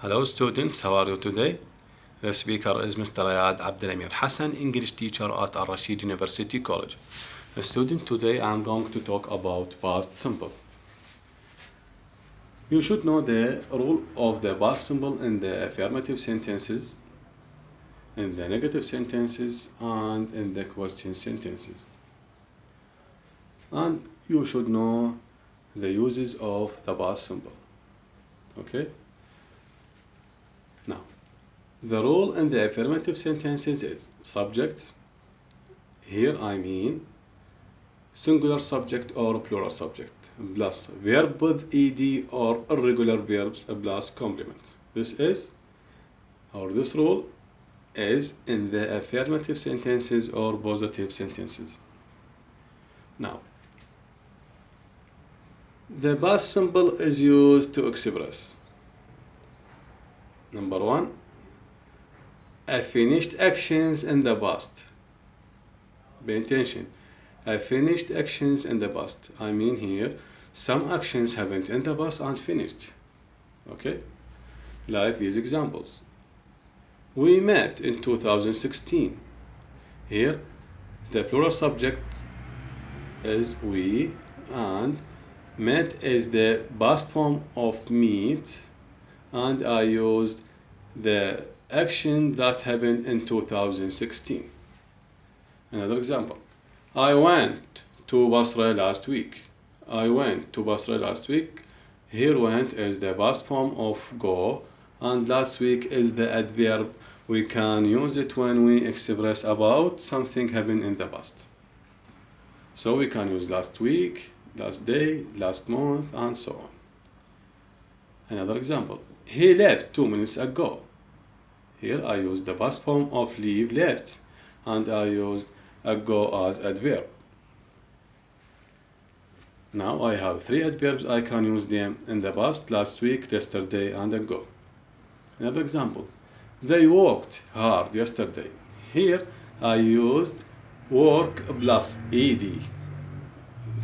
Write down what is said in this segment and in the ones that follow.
Hello students, how are you today? The speaker is Mr. Ayad Abdelamir Hassan, English teacher at Al Rashid University College. Student, today I'm going to talk about past simple. You should know the rule of the past simple in the affirmative sentences, in the negative sentences, and in the question sentences. And you should know the uses of the past simple. Okay? Now, the rule in the affirmative sentences is subject. Here I mean singular subject or plural subject plus verb with ed or irregular verbs plus complement. This rule is in the affirmative sentences or positive sentences. Now, the past simple is used to express: number one, finished actions in the past. Pay attention. Finished actions in the past. I mean here, some actions happened in the past and finished. Okay? Like these examples. We met in 2016. Here, the plural subject is we, and met is the past form of meet, and I used the action that happened in 2016. Another example. I went to Basra last week. I went to Basra last week. Here went is the past form of go, and last week is the adverb. We can use it when we express about something happened in the past. So we can use last week, last day, last month, and so on. Another example. He left 2 minutes ago. Here I use the past form of leave, left, and I used ago as adverb. Now I have 3 adverbs. I can use them in the past: last week, yesterday, and ago. Another example. They worked hard yesterday. Here I used work plus ed.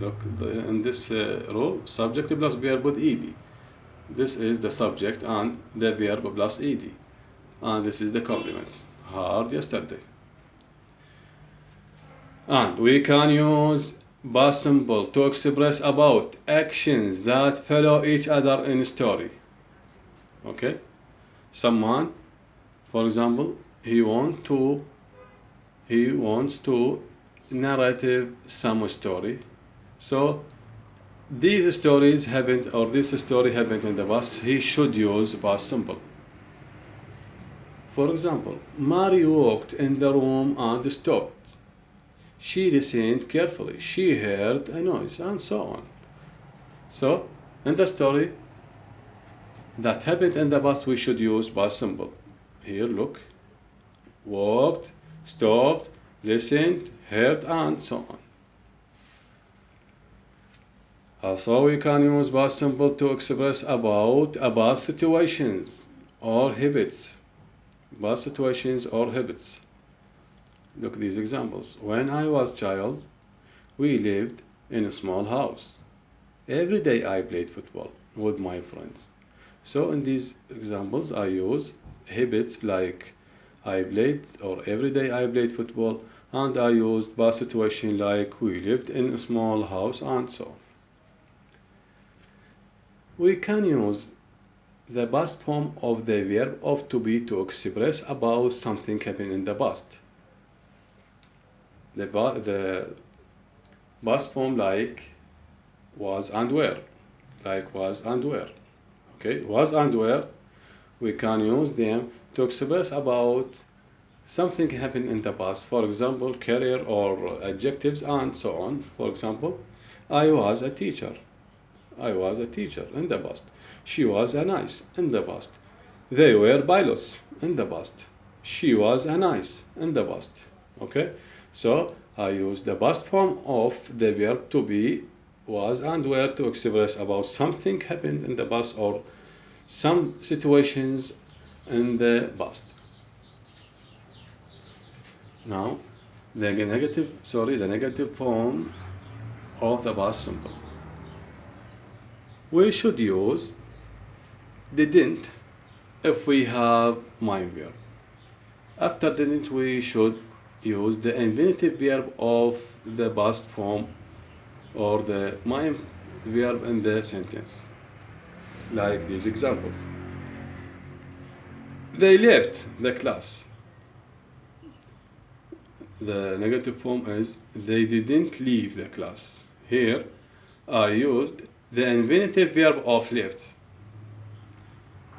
Look, in this rule, subject plus verb with ed. This is the subject and the verb plus ed. And this is the complement. Hard yesterday. And we can use past simple to express about actions that follow each other in a story. Okay? Someone, for example, he wants to narrate some story. So these stories happened, or this story happened in the past. He should use past simple. For example, Mary walked in the room and stopped. She listened carefully. She heard a noise, and so on. So, in the story that happened in the past, we should use past simple. Here, look. Walked, stopped, listened, heard, and so on. Also, we can use past simple to express about past situations or habits. Past situations or habits. Look at these examples. When I was a child, we lived in a small house. Every day I played football with my friends. So in these examples, I use habits like I played, or every day I played football, and I used past situation like we lived in a small house, and so on. We can use the past form of the verb of to be to express about something happened in the past. The past form like was and were. Like was and were. Okay, was and were, we can use them to express about something happened in the past. For example, career or adjectives and so on. For example, I was a teacher. I was a teacher in the past. She was a nurse in the past. They were pilots in the past. She was a nurse in the past. Okay? So I use the past form of the verb to be, was, and were to express about something happened in the past or some situations in the past. Now, the negative form of the past simple. We should use didn't, if we have main verb. After didn't, we should use the infinitive verb of the past form or the main verb in the sentence, like these examples. They left the class. The negative form is they didn't leave the class. Here I used the infinitive verb of left.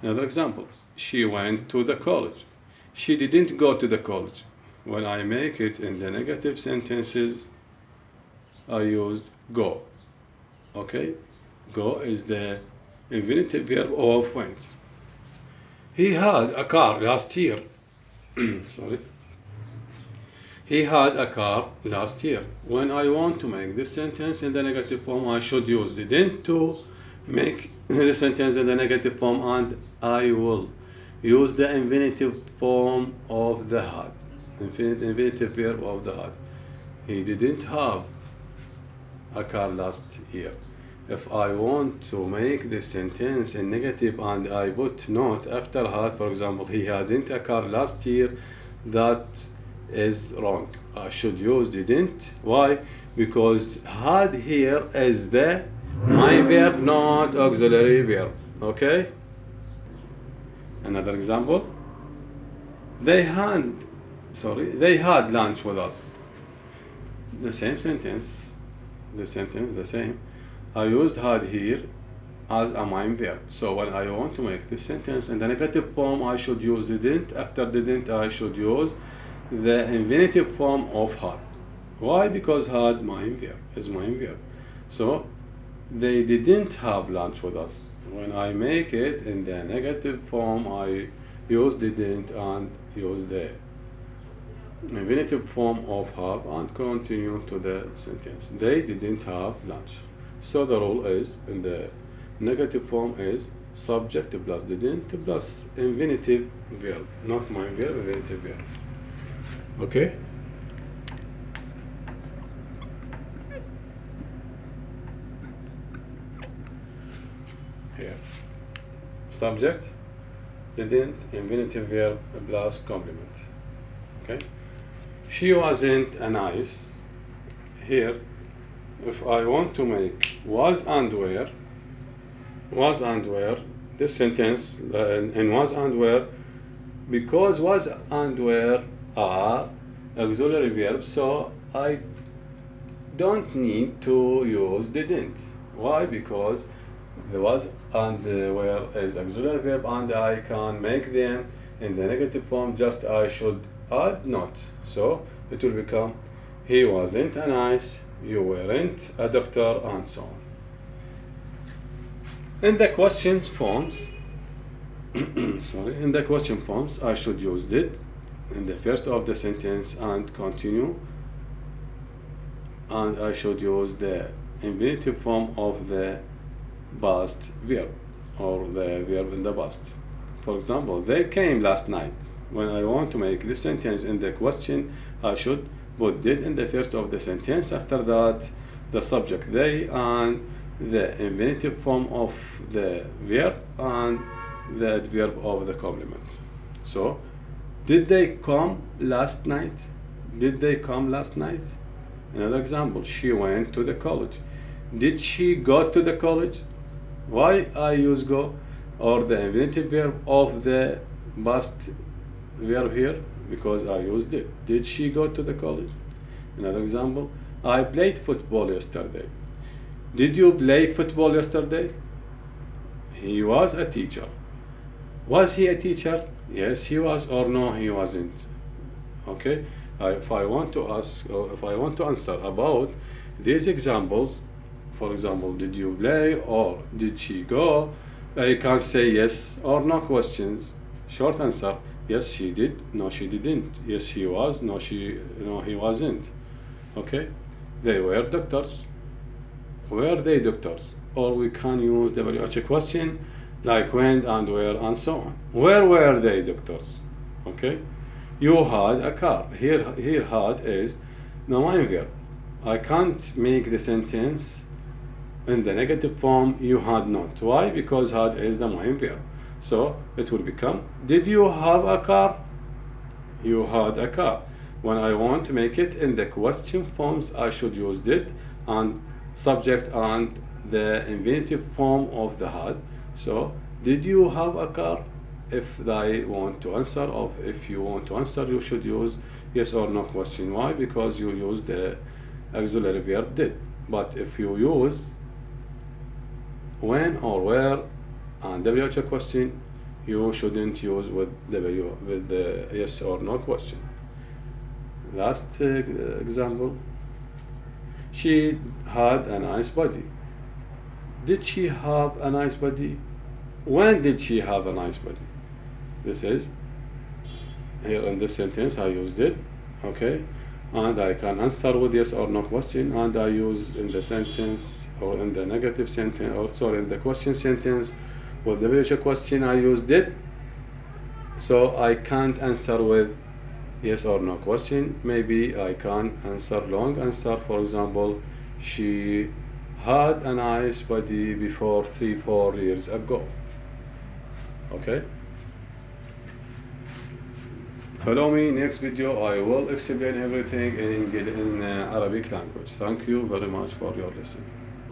Another example, she went to the college. She didn't go to the college. When I make it in the negative sentences, I used go. Okay? Go is the infinitive verb of went. He had a car last year. Sorry. He had a car last year. When I want to make this sentence in the negative form, I should use didn't to make the sentence in the negative form, and I will use the infinitive form of the had. Infinitive verb of the had. He didn't have a car last year. If I want to make this sentence in negative and I put not after had, for example, he hadn't a car last year, that is wrong. I should use didn't. Why? Because had here is the main verb, not auxiliary verb. Okay? Another example. They had lunch with us. The same sentence. The same. I used had here as a main verb. So when I want to make this sentence in the negative form, I should use didn't. After didn't, I should use the infinitive form of had. Why? Because had main verb is main verb. So they didn't have lunch with us. When I make it in the negative form, I use didn't and use the infinitive form of have and continue to the sentence. They didn't have lunch. So the rule is in the negative form is subject plus didn't plus infinitive verb, not main verb, infinitive verb. Okay? Here. Subject, didn't, infinitive verb plus complement. Okay? She wasn't nice. Here, if I want to make was and were, this sentence in was and were, because was and were are auxiliary verbs, so I don't need to use didn't. Why? Because the was and were is auxiliary verb, and I can make them in the negative form, just I should add not. So it will become he wasn't nice, you weren't a doctor, and so on. In the question forms, I should use did in the first of the sentence and continue, and I should use the infinitive form of the past verb or the verb in the past. For example, they came last night. When I want to make this sentence in the question, I should put did in the first of the sentence. After that, the subject they and the infinitive form of the verb and the adverb of the complement. So, did they come last night? Did they come last night? Another example, she went to the college. Did she go to the college? Why I use go or the infinitive verb of the past verb here? Because I used it. Did she go to the college? Another example, I played football yesterday. Did you play football yesterday? He was a teacher. Was he a teacher? Yes, he was, or no, he wasn't. Okay? If I want to ask, or if I want to answer about these examples, for example, did you play or did she go? I can say yes or no questions. Short answer, yes, she did. No, she didn't. Yes, he was. No, he wasn't. Okay? They were doctors. Were they doctors? Or we can use WH question like when and where and so on. Where were they doctors? Okay? You had a car. Here had is the main verb. I can't make the sentence in the negative form, you had not. Why? Because had is the main verb. So it will become, did you have a car? You had a car. When I want to make it in the question forms, I should use did and subject and the infinitive form of the had. So, did you have a car? If I want to answer, or if you want to answer, you should use yes or no question. Why? Because you use the auxiliary verb did. But if you use when or where and WH question, you shouldn't use with the yes or no question. Last example. She had a nice body. Did she have a nice body? When did she have a nice body? This is, here in this sentence I used it, okay? And I can answer with yes or no question, and I use in the sentence or in the negative sentence, or sorry, in the question sentence with the WH question I used it. So I can't answer with yes or no question. Maybe I can answer long answer. For example, she had a nice body before 3-4 years ago. Okay? Follow me next video. I will explain everything in Arabic language. Thank you very much for your listening.